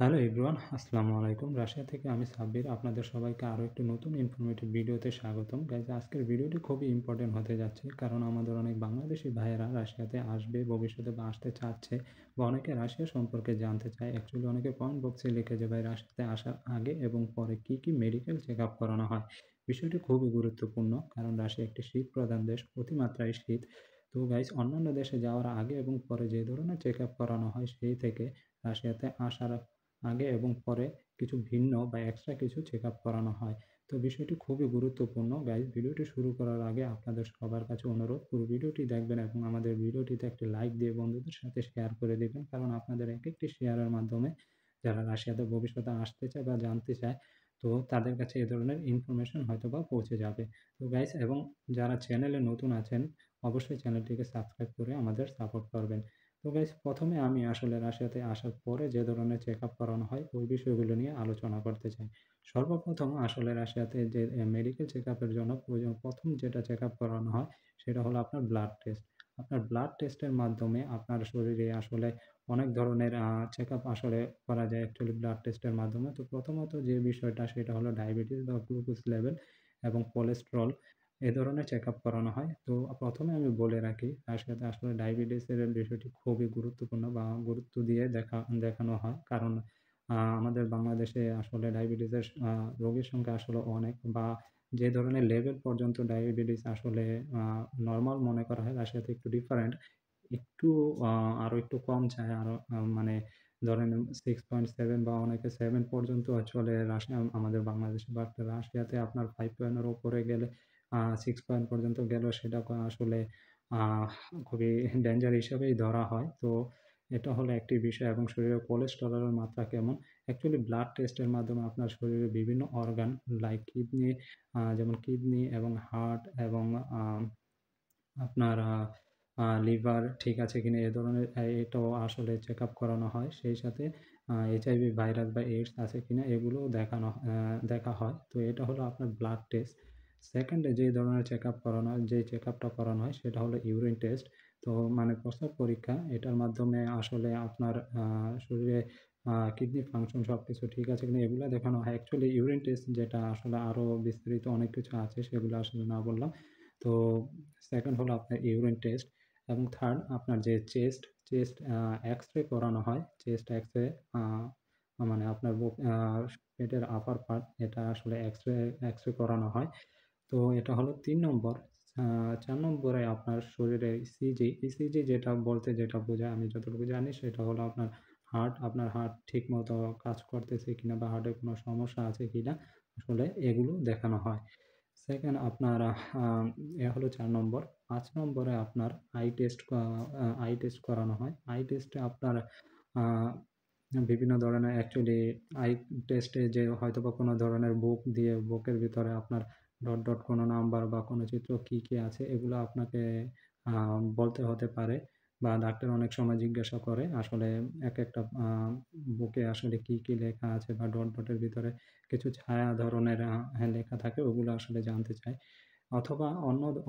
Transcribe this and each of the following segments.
Hello everyone, আসসালামু আলাইকুম। Russia থেকে আমি সাব্বির। আপনাদের সবাইকে আরও একটি নতুন ইনফরমেটিভ ভিডিওতে স্বাগতম। গাইজ, আজকের ভিডিওটি খুবই ইম্পর্টেন্ট হতে যাচ্ছে, কারণ আমাদের অনেক বাংলাদেশি ভাইয়েরা রাশিয়াতে আসবে ভবিষ্যতে বা আসতে চাচ্ছে, বা অনেকে রাশিয়া সম্পর্কে জানতে চায়। অ্যাকচুয়ালি অনেকে কমেন্ট বক্সে লিখে যে ভাই, রাশিয়াতে আসার আগে এবং পরে কী মেডিকেল চেক আপ করানো হয়। বিষয়টি খুবই গুরুত্বপূর্ণ, কারণ রাশিয়া একটি শীত প্রধান দেশ, অতিমাত্রায় শীত। তো গাইজ, অন্যান্য দেশে যাওয়ার আগে এবং পরে যে ধরনের চেক আপ করানো হয়, সেই থেকে রাশিয়াতে আসার আগে এবং পরে কিছু ভিন্ন বা এক্সট্রা কিছু চেক আপ করানো হয়। তো বিষয়টি খুবই গুরুত্বপূর্ণ। গাইজ, ভিডিওটি শুরু করার আগে আপনাদের সবার কাছে অনুরোধ, পুরো ভিডিওটি দেখবেন এবং আমাদের ভিডিওটিতে একটি লাইক দিয়ে বন্ধুদের সাথে শেয়ার করে দেবেন, কারণ আপনাদের এক একটি শেয়ারের মাধ্যমে যারা রাশিয়াতে ভবিষ্যতে আসতে চায় বা জানতে চায়, তো তাদের কাছে এ ধরনের ইনফরমেশন হয়তো বা পৌঁছে যাবে। তো গাইজ, এবং যারা চ্যানেলে নতুন আছেন, অবশ্যই চ্যানেলটিকে সাবস্ক্রাইব করে আমাদের সাপোর্ট করবেন। তো গাইজ, প্রথমে আমি আসলে রাশিয়াতে আসার পরে যে ধরনের চেক আপ করানো হয় ওই বিষয়গুলো নিয়ে আলোচনা করতে চাই। সর্বপ্রথম আসলে রাশিয়াতে যে মেডিকেল চেক আপের জন্য প্রয়োজন, প্রথম যেটা চেক আপ করানো হয় সেটা হলো আপনার ব্লাড টেস্ট। আপনার ব্লাড টেস্টের মাধ্যমে আপনার শরীরে আসলে অনেক ধরনের চেক আপ আসলে করা যায় অ্যাকচুয়ালি ব্লাড টেস্টের মাধ্যমে। তো প্রথমত যে বিষয়টা সেটা হলো ডায়াবেটিস বা গ্লুকোজ লেভেল এবং কোলেস্টেরল, এ ধরনের চেক আপ করানো হয়। তো প্রথমে আমি বলে রাখি, রাশিয়াতে আসলে ডায়াবেটিসের বিষয়টি খুবই গুরুত্বপূর্ণ বা গুরুত্ব দিয়ে দেখানো হয়, কারণ আমাদের বাংলাদেশে আসলে ডায়াবেটিসের রোগীর সংখ্যা আসলে অনেক, বা যে ধরনের লেভেল পর্যন্ত ডায়াবেটিস আসলে নর্মাল মনে করা হয়, রাশিয়াতে একটু ডিফারেন্ট। একটু আরও একটু কম চায়, আরও মানে ধরেন 6.7 বা অনেকে 7 পর্যন্ত চলে রাশিয়া আমাদের বাংলাদেশে। বাট রাশিয়াতে আপনার 5 পয়েন্টের উপরে গেলে, 6 পয়েন্ট পর্যন্ত গেলেও সেটা আসলে আহ খুবই ডেঞ্জার হিসেবেই ধরা হয়। তো এটা হলো একটি বিষয়। এবং শরীরে কোলেস্টেরলের মাত্রা কেমন, অ্যাকচুয়ালি ব্লাড টেস্টের মাধ্যমে আপনার শরীরে বিভিন্ন অর্গান লাইক কিডনি, যেমন কিডনি এবং হার্ট এবং আপনার লিভার ঠিক আছে কিনা এ ধরনের এটাও আসলে চেক আপ করানো হয়। সেই সাথে এইচআইভি ভাইরাস বা এইডস আছে কিনা এগুলোও দেখা হয়। তো এটা হলো আপনার ব্লাড টেস্ট। সেকেন্ডে যে ধরনের চেক আপ করানো হয়, যে চেক আপটা করানো হয় সেটা হলো ইউরিন টেস্ট। তো মানে প্রস্রাব পরীক্ষা, এটার মাধ্যমে আসলে আপনার শরীরে কিডনি ফাংশন সব কিছু ঠিক আছে কিনা এগুলো দেখানো হয়। অ্যাকচুয়ালি ইউরিন টেস্ট যেটা আসলে আরও বিস্তারিত অনেক কিছু আছে, সেগুলো আসলে না বললাম। তো সেকেন্ড হলো আপনার ইউরিন টেস্ট। এবং থার্ড আপনার যে চেস্ট এক্স-রে করানো হয়। চেস্ট এক্স-রে মানে আপনার বুক, পেটের আপার পার্ট, এটা আসলে এক্স-রে করানো হয়। তো এটা হলো ৩ নম্বর। ৪ নম্বরে আপনার শরীরে ইসিজি যেটা বলতে যেটা বোঝায়, আমি যতটুকু জানি সেটা হলো আপনার হার্ট ঠিকমতো কাজ করতেছে কিনা বা হার্টে কোনো সমস্যা আছে কিনা, আসলে এগুলো দেখানো হয়। সেকেন্ড আপনার এ হলো ৪ নম্বর। ৫ নম্বরে আপনার আই টেস্ট করানো হয়। আই টেস্টে আপনার আ বিভিন্ন ধরনের অ্যাকচুয়ালি আই টেস্টে যে হয়তোবা কোনো ধরনের বুকের ভিতরে আপনার ডট কোনো নাম্বার বা কোনো চিত্র কি আছে এগুলো আপনাকে বলতে হতে পারে, বা ডাক্তার অনেক সময় জিজ্ঞাসা করে আসলে একেকটা বুকে আসলে কি লেখা আছে, বা ডটের ভিতরে কিছু ছায়া ধরনের লেখা থাকে, ওগুলো আসলে জানতে চায়। অথবা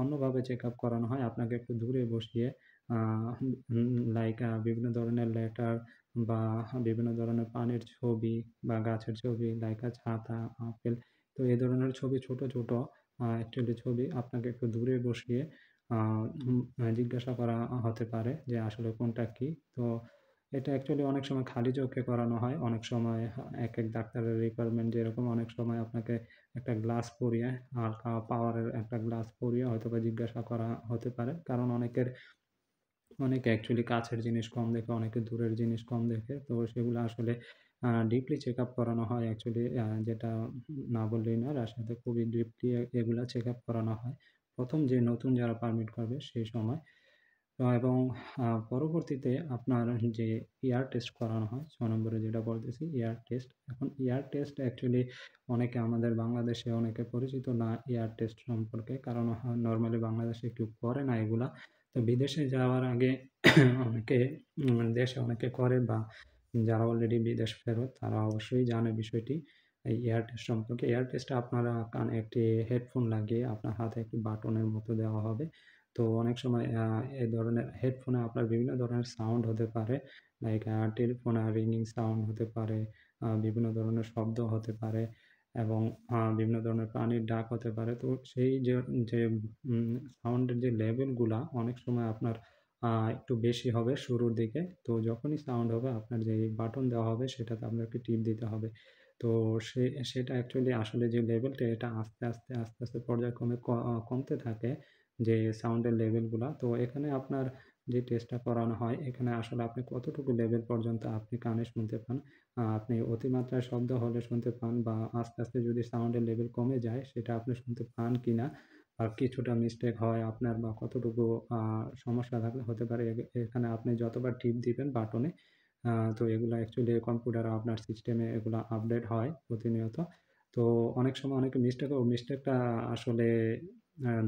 অন্যভাবে চেকআপ করানো হয়। আপনাকে একটু দূরে বসিয়ে আ লাইক বিভিন্ন ধরনের লেটার বা বিভিন্ন ধরনের পানির ছবি বা গাছের ছবি লাইক ছাতা, আপেল। তো এই ধরনের ছবি ছোট অ্যাকচুয়ালি ছবি আপনাকে একটু দূরে বসিয়ে আ জিজ্ঞাসা করা হতে পারে যে আসলে কোনটা কি? তো এটা অ্যাকচুয়ালি অনেক সময় খালি চোখে করানো হয়। অনেক সময় একেক ডাক্তারের রিকোয়ারমেন্ট যেরকম, অনেক সময় আপনাকে একটা গ্লাস পরিয়ে, হালকা পাওয়ারের একটা গ্লাস পরিয়ে হয়তোবা জিজ্ঞাসা করা হতে পারে। কারণ অনেকে অ্যাকচুয়ালি কাছের জিনিস কম দেখে, অনেকে দূরের জিনিস কম দেখে। তো সেগুলো আসলে ডিপলি চেকআপ করানো হয় অ্যাকচুয়ালি, যেটা না বললেই নয়। রাশিয়াতে খুবই ডিপলি এগুলা চেকআপ করানো হয়। প্রথম যে নতুন যারা পারমিট করবে সেই সময়। এবং পরবর্তীতে আপনার যে এয়ার টেস্ট করানো হয়, ৬ নম্বরে যেটা বলতেছি এয়ার টেস্ট। এখন এয়ার টেস্ট অ্যাকচুয়ালি অনেকে আমাদের বাংলাদেশে অনেকে পরিচিত না এয়ার টেস্ট সম্পর্কে, কারণ নরমালি বাংলাদেশে কেউ করে না এগুলা। তো বিদেশে যাওয়ার আগে অনেকে দেশে অনেকে করে, বা যারা অলরেডি বিদেশ ফেরত তারা অবশ্যই জানে বিষয়টি এই এয়ার টেস্ট সম্পর্কে। এয়ার টেস্টে আপনারা কানে একটি হেডফোন লাগিয়ে আপনার হাতে একটি বাটনের মতো দেওয়া হবে। তো অনেক সময় এই ধরনের হেডফোনে আপনার বিভিন্ন ধরনের সাউন্ড হতে পারে, লাইক টেলিফোনে রিংগিং সাউন্ড হতে পারে, বিভিন্ন ধরনের শব্দ হতে পারে এবং বিভিন্ন ধরনের প্রাণীর ডাক হতে পারে। তো সেই যে সাউন্ডের যে লেভেলগুলা অনেক সময় আপনার একটু বেশি হবে শুরুর দিকে। তো যখনই সাউন্ড হবে আপনার যেই বাটন দেওয়া হবে সেটাতে আপনাকে টিপ দিতে হবে। তো সেটা অ্যাকচুয়ালি আসলে যে লেভেলটা এটা আস্তে আস্তে পর্যায়ক্রমে কমতে থাকে যে সাউন্ডের লেভেলগুলা। তো এখানে আপনার যে টেস্টটা করানো হয় এখানে আসলে আপনি কতটুকু লেভেল পর্যন্ত আপনি কানে শুনতে পান। আপনি অতিমাত্রায় শব্দ হলে শুনতে পান বা আস্তে যদি সাউন্ডের লেভেল কমে যায় সেটা আপনি শুনতে পান কিনা, আর কিছুটা মিস্টেক হয় আপনার বা কতটুকু সমস্যা হতে পারে এখানে আপনি যতবার টিপ দিবেন বাটনে, তো এগুলা অ্যাকচুয়ালি কম্পিউটার আপনার সিস্টেমে এগুলা আপডেট হয় প্রতিনিয়ত। তো অনেক সময় অনেকে মিস্টেকটা আসলে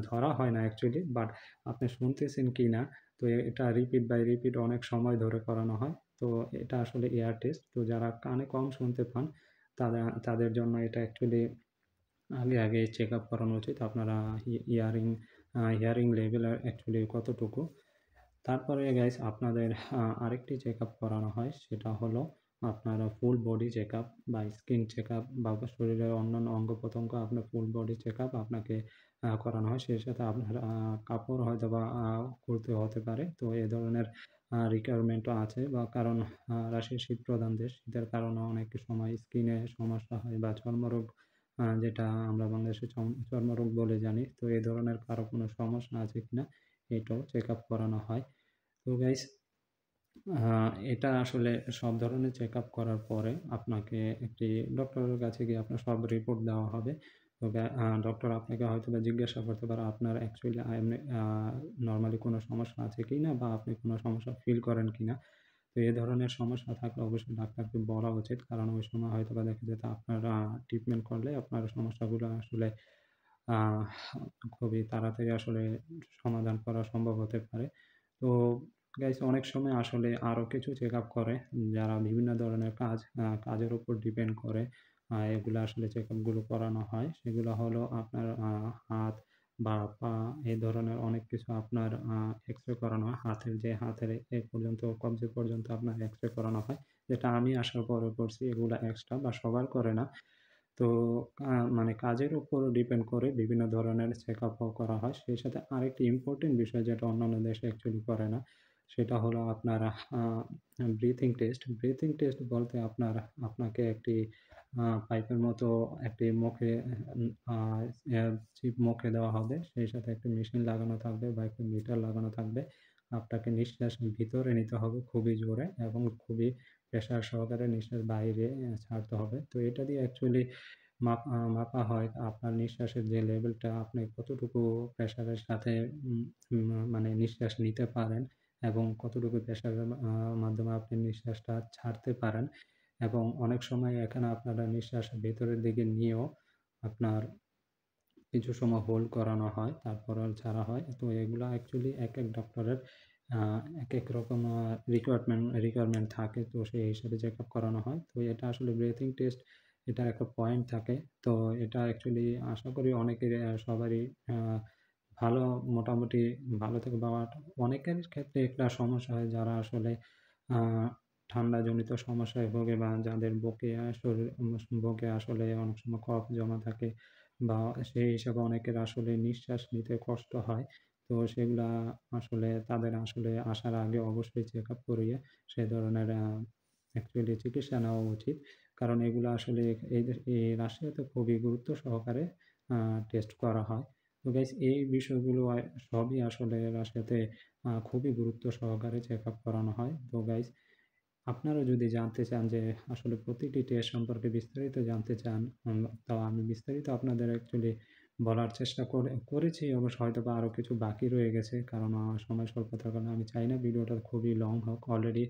ধরা হয় না অ্যাকচুয়ালি, বাট আপনি শুনতেছেন কিনা। তো এটা রিপিট বাই রিপিট অনেক সময় ধরে করানো হয়। তো এটা আসলে এয়ার টেস্ট। তো যারা কানে কম শুনতে পান তাদের জন্য এটা অ্যাকচুয়ালি আগে চেক আপ করানো উচিত। আপনারা হিয়ারিং হিয়ারিং লেভেল অ্যাকচুয়ালি কতটুকু। তারপরে গাইস আপনাদের আরেকটি চেক আপ করানো হয়, সেটা হলো আপনার ফুল বডি চেক আপ বা স্কিন চেক আপ বা শরীরের অন্যান্য অঙ্গ প্রত্যঙ্গ আপনার ফুল বডি চেক আপ আপনাকে করানো হয়। সেই সাথে আপনার কাপড় হয়তো বা খুলতে হতে পারে। তো এ ধরনের রিকোয়ারমেন্টও আছে বা কারণ রাশিয়া শীত প্রধান দেশ, শীতের কারণে অনেক সময় স্কিনে সমস্যা হয় বা চর্মরোগ, যেটা আমরা বাংলাদেশে চর্মরোগ বলে জানি। তো এই ধরনের কারো কোনো সমস্যা আছে কিনা এটাও চেক আপ করানো হয়। তো গাইস এটা আসলে সব ধরনের চেক আপ করার পরে আপনাকে একটি ডক্টরের কাছে গিয়ে আপনার সব রিপোর্ট দেওয়া হবে। তো ডক্টর আপনাকে হয়তোবা জিজ্ঞাসা করতে পারে আপনার অ্যাকচুয়ালি এমনি নরমালি কোনো সমস্যা আছে কিনা বা আপনি কোনো সমস্যা ফিল করেন কিনা। তো এ ধরনের সমস্যা থাকলে অবশ্যই ডাক্তারকে বলা উচিত। কারণ ওই সময় হয়তোবা দেখা যেত আপনার ট্রিটমেন্ট করলে আপনার সমস্যাগুলো আসলে আহ খুবই তাড়াতাড়ি আসলে সমাধান করা সম্ভব হতে পারে। তো গাইস অনেক সময় আসলে আরও কিছু চেক আপ করে যারা বিভিন্ন ধরনের কাজের উপর ডিপেন্ড করে এগুলো আসলে চেক আপগুলো করানো হয়। সেগুলো হলো আপনার হাত বা পা, এই ধরনের অনেক কিছু আপনার এক্স-রে করানো হয়। হাতের এ পর্যন্ত কবজি পর্যন্ত আপনার এক্স-রে করানো হয়। যেটা আমি আসার পরে করছি, এগুলা এক্সট্রা বা সবার করে না। তো মানে কাজের উপর ডিপেন্ড করে বিভিন্ন ধরনের চেক আপও করা হয়। সেই সাথে আরেকটি ইম্পোর্টেন্ট বিষয় যেটা অন্যান্য দেশে অ্যাকচুয়ালি করে না, সেটা হলো আপনার ব্রিথিং টেস্ট। ব্রিথিং টেস্ট বলতে আপনাকে একটি পাইপের মতো একটি মুখে আ অ্যা চিপ মুখে দেওয়া হবে। সেই সাথে একটা মেশিন লাগানো থাকবে বা একটা মিটার লাগানো থাকবে। আপনাকে নিঃশ্বাস ভিতরে নিতে হবে খুবই জোরে এবং খুবই প্রেশার সহকারে নিঃশ্বাস বাইরে ছাড়তে হবে। তো এটা দিয়ে অ্যাকচুয়ালি মাপা হয় আপনার নিঃশ্বাসের যে লেভেলটা, আপনি কতটুকু প্রেশারের সাথে উম উম মানে নিঃশ্বাস নিতে পারেন এবং কতটুকু প্রেশারের মাধ্যমে আপনি নিঃশ্বাসটা ছাড়তে পারেন। এবং অনেক সময় এখানে আপনারা নিঃশ্বাস ভেতরের দিকে নিয়েও আপনার কিছু সময় হোল্ড করানো হয়, তারপরে ছাড়া হয়। তো এগুলা অ্যাকচুয়ালি একেক ডক্টরের একেক রকম রিকোয়ারমেন্ট থাকে। তো সেই হিসাবে চেক আপ করানো হয়। তো এটা আসলে ব্রিথিং টেস্ট, এটার একটা পয়েন্ট থাকে। তো এটা অ্যাকচুয়ালি আশা করি অনেকেরই সবারই আ ভালো, মোটামুটি ভালো থেকে বা অনেকের ক্ষেত্রে একটা সমস্যা হয় যারা আসলে আ ঠান্ডাজনিত সমস্যায় ভোগে বা যাদের বুকে আসলে অনেক সময় কফ জমা থাকে বা সেই হিসাবে অনেকের আসলে নিঃশ্বাস নিতে কষ্ট হয়। তো সেগুলা আসলে তাদের আসলে আসার আগে অবশ্যই চেক আপ করিয়ে সে ধরনের অ্যাকচুয়ালি চিকিৎসা নেওয়া উচিত। কারণ এগুলো আসলে এই রাশিয়াতে খুবই গুরুত্ব সহকারে টেস্ট করা হয়। তো গাইস এই বিষয়গুলো সবই আসলে রাশিয়াতে খুবই গুরুত্ব সহকারে চেক আপ করানো হয়। তো গাইস আপনারা যদি জানতে চান যে আসলে প্রতিটি টেস্ট সম্পর্কে বিস্তারিত জানতে চান, তো আমি বিস্তারিত আপনাদের অ্যাকচুয়ালি বলার চেষ্টা করেছি। অবশ্য হয়তোবা আরও কিছু বাকি রয়ে গেছে। কারণ সময় স্বল্পতার কারণে আমি চাই না ভিডিওটা খুবই লং হোক। অলরেডি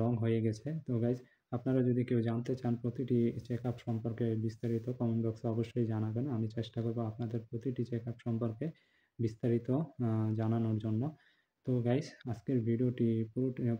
লং হয়ে গেছে। তো গাইস আপনারা যদি কেউ জানতে চান প্রতিটি চেকআপ সম্পর্কে বিস্তারিত, কমেন্ট বক্সে অবশ্যই জানাবেন। আমি চেষ্টা করব আপনাদের প্রতিটি চেকআপ সম্পর্কে বিস্তারিত জানানোর জন্য। তো গাইস আজকের ভিডিওটি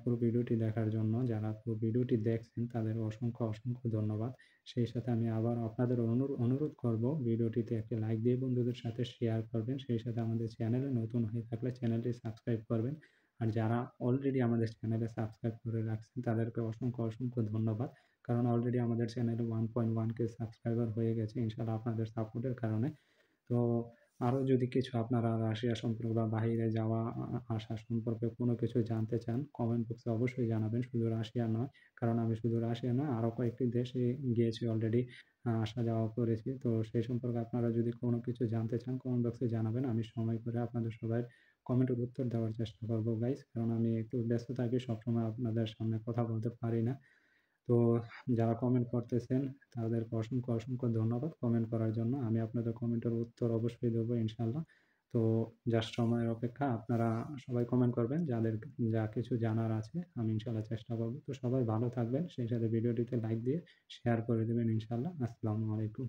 পুরো ভিডিওটি দেখার জন্য যারা পুরো ভিডিওটি দেখছেন তাদের অসংখ্য ধন্যবাদ। সেই সাথে আমি আবার আপনাদের অনুরোধ করব ভিডিওটিতে একটি লাইক দিয়ে বন্ধুদের সাথে শেয়ার করবেন। সেই সাথে আমাদের চ্যানেলে নতুন হয়ে থাকলে চ্যানেলটি সাবস্ক্রাইব করবেন। আর যারা অলরেডি আমাদের চ্যানেলে সাবস্ক্রাইব করে রাখছেন তাদেরকে অসংখ্য ধন্যবাদ। কারণ অলরেডি আমাদের চ্যানেলে 1.1K সাবস্ক্রাইবার হয়ে গেছে ইনশাআল্লাহ আপনাদের সাপোর্টের কারণে। তো আরও যদি কিছু আপনারা রাশিয়া সম্পর্কে বা বাহিরে যাওয়া আসা সম্পর্কে কোনো কিছু জানতে চান কমেন্ট বক্সে অবশ্যই জানাবেন। শুধু রাশিয়া নয়, কারণ আমি শুধু রাশিয়া নয় আরও কয়েকটি দেশে গিয়েছি অলরেডি, আসা যাওয়া করেছি। তো সেই সম্পর্কে আপনারা যদি কোনো কিছু জানতে চান কমেন্ট বক্সে জানাবেন। আমি সময় করে আপনাদের সবার কমেন্টের উত্তর দেওয়ার চেষ্টা করব গাইস, কারণ আমি একটু ব্যস্ত থাকি, সবসময় আপনাদের সামনে কথা বলতে পারি না। তো যারা কমেন্ট করতেছেন তাদেরকে অসংখ্য ধন্যবাদ কমেন্ট করার জন্য। আমি আপনাদের কমেন্টের উত্তর অবশ্যই দেবো ইনশাআল্লাহ। তো জাস্ট সময়ের অপেক্ষা, আপনারা সবাই কমেন্ট করবেন যাদের যা কিছু জানার আছে, আমি ইনশাআল্লাহ চেষ্টা করব। তো সবাই ভালো থাকবেন, সেই সাথে ভিডিওটিতে লাইক দিয়ে শেয়ার করে দেবেন ইনশাআল্লাহ। আসসালামু আলাইকুম।